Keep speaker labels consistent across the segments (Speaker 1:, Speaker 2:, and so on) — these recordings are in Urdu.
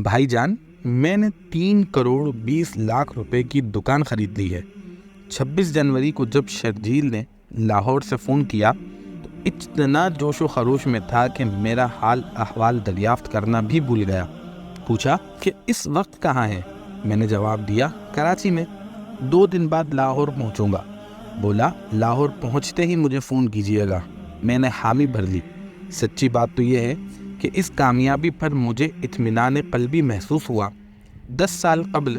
Speaker 1: بھائی جان، میں نے 3 کروڑ 20 لاکھ روپے کی دکان خرید لی ہے۔ 26 جنوری کو جب شرجیل نے لاہور سے فون کیا تو اتنا جوش و خروش میں تھا کہ میرا حال احوال دریافت کرنا بھی بھول گیا۔ پوچھا کہ اس وقت کہاں ہے؟ میں نے جواب دیا، کراچی میں، 2 دن بعد لاہور پہنچوں گا۔ بولا لاہور پہنچتے ہی مجھے فون کیجیے گا۔ میں نے حامی بھر لی۔ سچی بات تو یہ ہے کہ اس کامیابی پر مجھے اطمینان قلبی محسوس ہوا۔ 10 سال قبل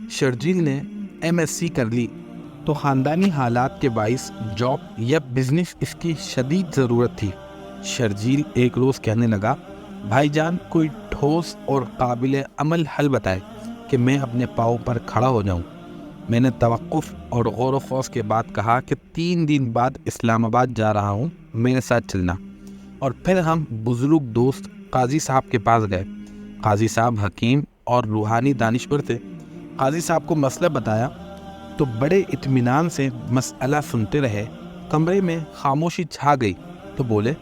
Speaker 1: شرجیل نے MSc کر لی تو خاندانی حالات کے باعث جاب یا بزنس اس کی شدید ضرورت تھی۔ شرجیل ایک روز کہنے لگا، بھائی جان کوئی ٹھوس اور قابل عمل حل بتائے کہ میں اپنے پاؤں پر کھڑا ہو جاؤں۔ میں نے توقف اور غور و خوض کے بعد کہا کہ 3 دن بعد اسلام آباد جا رہا ہوں، میرے ساتھ چلنا۔ اور پھر ہم بزرگ دوست قاضی صاحب کے پاس گئے۔ قاضی صاحب حکیم اور روحانی دانشور تھے۔ قاضی صاحب کو مسئلہ بتایا تو بڑے اطمینان سے مسئلہ سنتے رہے۔ کمرے میں خاموشی چھا گئی تو بولے،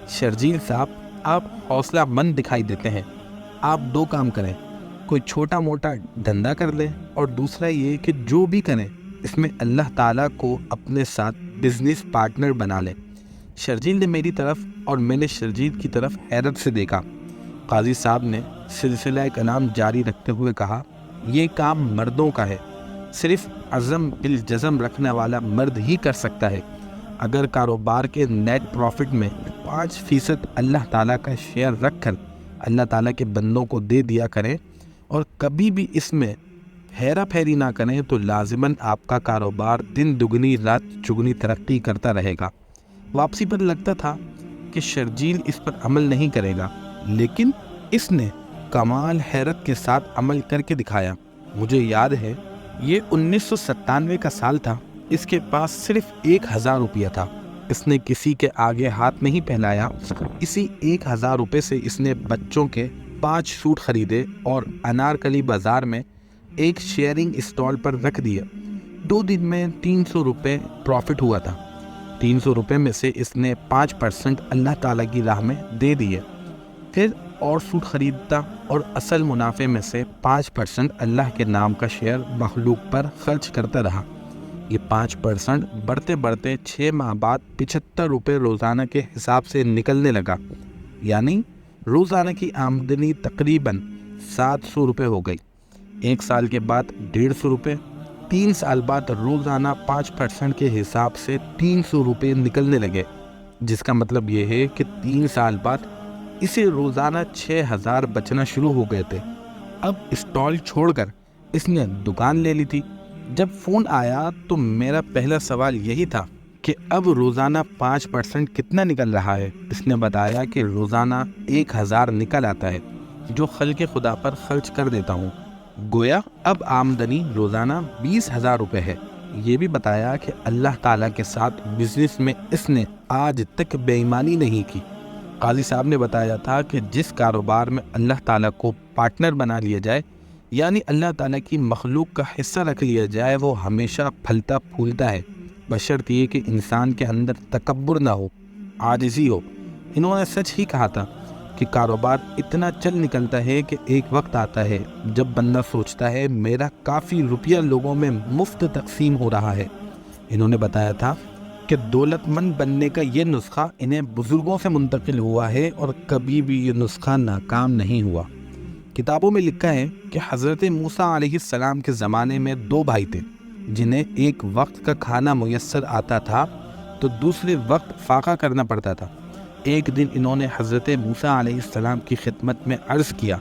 Speaker 1: شرجیل صاحب آپ حوصلہ مند دکھائی دیتے ہیں۔ آپ 2 کام کریں، کوئی چھوٹا موٹا دھندا کر لیں، اور دوسرا یہ کہ جو بھی کریں اس میں اللہ تعالیٰ کو اپنے ساتھ بزنس پارٹنر بنا لیں۔ شرجیل نے میری طرف اور میں نے شرجیل کی طرف حیرت سے دیکھا۔ قاضی صاحب نے سلسلہ کلام جاری رکھتے ہوئے کہا، یہ کام مردوں کا ہے، صرف عزم بالجزم رکھنے والا مرد ہی کر سکتا ہے۔ اگر کاروبار کے نیٹ پروفٹ میں 5% اللہ تعالیٰ کا شیئر رکھ کر اللہ تعالیٰ کے بندوں کو دے دیا کریں اور کبھی بھی اس میں ہیرا پھیری نہ کریں تو لازماً آپ کا کاروبار دن دگنی رات چگنی ترقی کرتا رہے گا۔ واپسی پر لگتا تھا کہ شرجیل اس پر عمل نہیں کرے گا، لیکن اس نے کمال حیرت کے ساتھ عمل کر کے دکھایا۔ مجھے یاد ہے یہ 1997 کا سال تھا۔ اس کے پاس صرف 1000 روپیہ تھا۔ اس نے کسی کے آگے ہاتھ نہیں پھیلایا۔ اسی 1000 روپے سے اس نے بچوں کے 5 سوٹ خریدے اور انارکلی بازار میں ایک شیئرنگ اسٹال پر رکھ دیا۔ 2 دن میں 300 روپے پروفٹ ہوا تھا۔ 300 روپے میں سے اس نے 5% اللہ تعالیٰ کی راہ میں دے دیے، پھر اور سوٹ خریدتا اور اصل منافع میں سے 5% اللہ کے نام کا شیئر مخلوق پر خرچ کرتا رہا۔ یہ 5% بڑھتے بڑھتے 6 ماہ بعد 75 روپے روزانہ کے حساب سے نکلنے لگا، یعنی روزانہ کی آمدنی تقریباً 700 روپے ہو گئی۔ 1 سال کے بعد 150 روپے، 3 سال بعد روزانہ 5% کے حساب سے 300 روپے نکلنے لگے، جس کا مطلب یہ ہے کہ 3 سال بعد اسے روزانہ 6000 بچنا شروع ہو گئے تھے۔ اب اسٹال چھوڑ کر اس نے دکان لے لی تھی۔ جب فون آیا تو میرا پہلا سوال یہی تھا کہ اب روزانہ 5% کتنا نکل رہا ہے؟ اس نے بتایا کہ روزانہ 1000 نکل آتا ہے جو خلق خدا پر خرچ کر دیتا ہوں۔ گویا اب آمدنی روزانہ 20,000 روپے ہے۔ یہ بھی بتایا کہ اللہ تعالیٰ کے ساتھ بزنس میں اس نے آج تک بے ایمانی نہیں کی۔ قاضی صاحب نے بتایا تھا کہ جس کاروبار میں اللہ تعالیٰ کو پارٹنر بنا لیا جائے، یعنی اللہ تعالیٰ کی مخلوق کا حصہ رکھ لیا جائے، وہ ہمیشہ پھلتا پھولتا ہے، بشرط یہ کہ انسان کے اندر تکبر نہ ہو، عاجزی ہو۔ انہوں نے سچ ہی کہا تھا کہ کاروبار اتنا چل نکلتا ہے کہ ایک وقت آتا ہے جب بندہ سوچتا ہے میرا کافی روپیہ لوگوں میں مفت تقسیم ہو رہا ہے۔ انہوں نے بتایا تھا کہ دولت مند بننے کا یہ نسخہ انہیں بزرگوں سے منتقل ہوا ہے اور کبھی بھی یہ نسخہ ناکام نہیں ہوا۔ کتابوں میں لکھا ہے کہ حضرت موسیٰ علیہ السلام کے زمانے میں 2 بھائی تھے جنہیں ایک وقت کا کھانا میسر آتا تھا تو دوسرے وقت فاقہ کرنا پڑتا تھا۔ ایک دن انہوں نے حضرت موسیٰ علیہ السلام کی خدمت میں عرض کیا،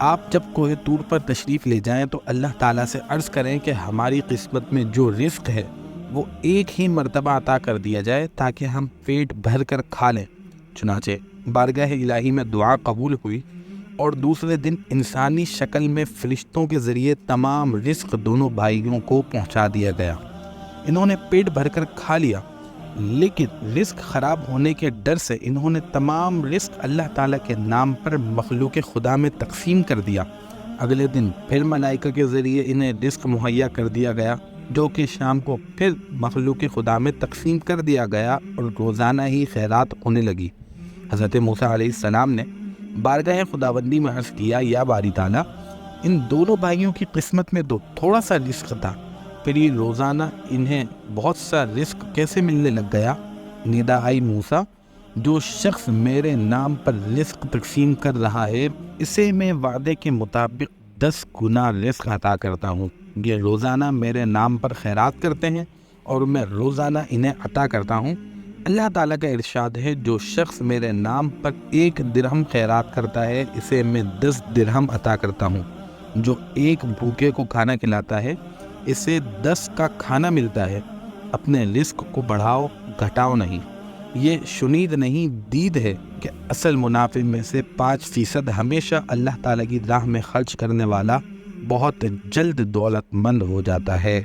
Speaker 1: آپ جب کوہ طور پر تشریف لے جائیں تو اللہ تعالیٰ سے عرض کریں کہ ہماری قسمت میں جو رزق ہے وہ ایک ہی مرتبہ عطا کر دیا جائے تاکہ ہم پیٹ بھر کر کھا لیں۔ چنانچہ بارگاہ الہی میں دعا قبول ہوئی اور دوسرے دن انسانی شکل میں فرشتوں کے ذریعے تمام رزق دونوں بھائیوں کو پہنچا دیا گیا۔ انہوں نے پیٹ بھر کر کھا لیا، لیکن رزق خراب ہونے کے ڈر سے انہوں نے تمام رزق اللہ تعالیٰ کے نام پر مخلوق خدا میں تقسیم کر دیا۔ اگلے دن پھر ملائکہ کے ذریعے انہیں رزق مہیا کر دیا گیا، جو کہ شام کو پھر مخلوق خدا میں تقسیم کر دیا گیا اور روزانہ ہی خیرات ہونے لگی۔ حضرت موسیٰ علیہ السلام نے بارگاہ خداوندی میں عرض کیا، یا باری تعالیٰ، ان دونوں بھائیوں کی قسمت میں تو تھوڑا سا رزق تھا، پھر یہ روزانہ انہیں بہت سا رزق کیسے ملنے لگ گیا؟ ندا آئی، موسیٰ، جو شخص میرے نام پر رزق تقسیم کر رہا ہے اسے میں وعدے کے مطابق 10 گنا رزق عطا کرتا ہوں۔ یہ روزانہ میرے نام پر خیرات کرتے ہیں اور میں روزانہ انہیں عطا کرتا ہوں۔ اللہ تعالیٰ کا ارشاد ہے، جو شخص میرے نام پر 1 درہم خیرات کرتا ہے اسے میں 10 درہم عطا کرتا ہوں۔ جو ایک بھوکے کو کھانا کھلاتا ہے اسے 10 کا کھانا ملتا ہے۔ اپنے رزق کو بڑھاؤ، گھٹاؤ نہیں۔ یہ شنید نہیں، دید ہے کہ اصل منافع میں سے 5% ہمیشہ اللہ تعالیٰ کی راہ میں خرچ کرنے والا بہت جلد دولت مند ہو جاتا ہے۔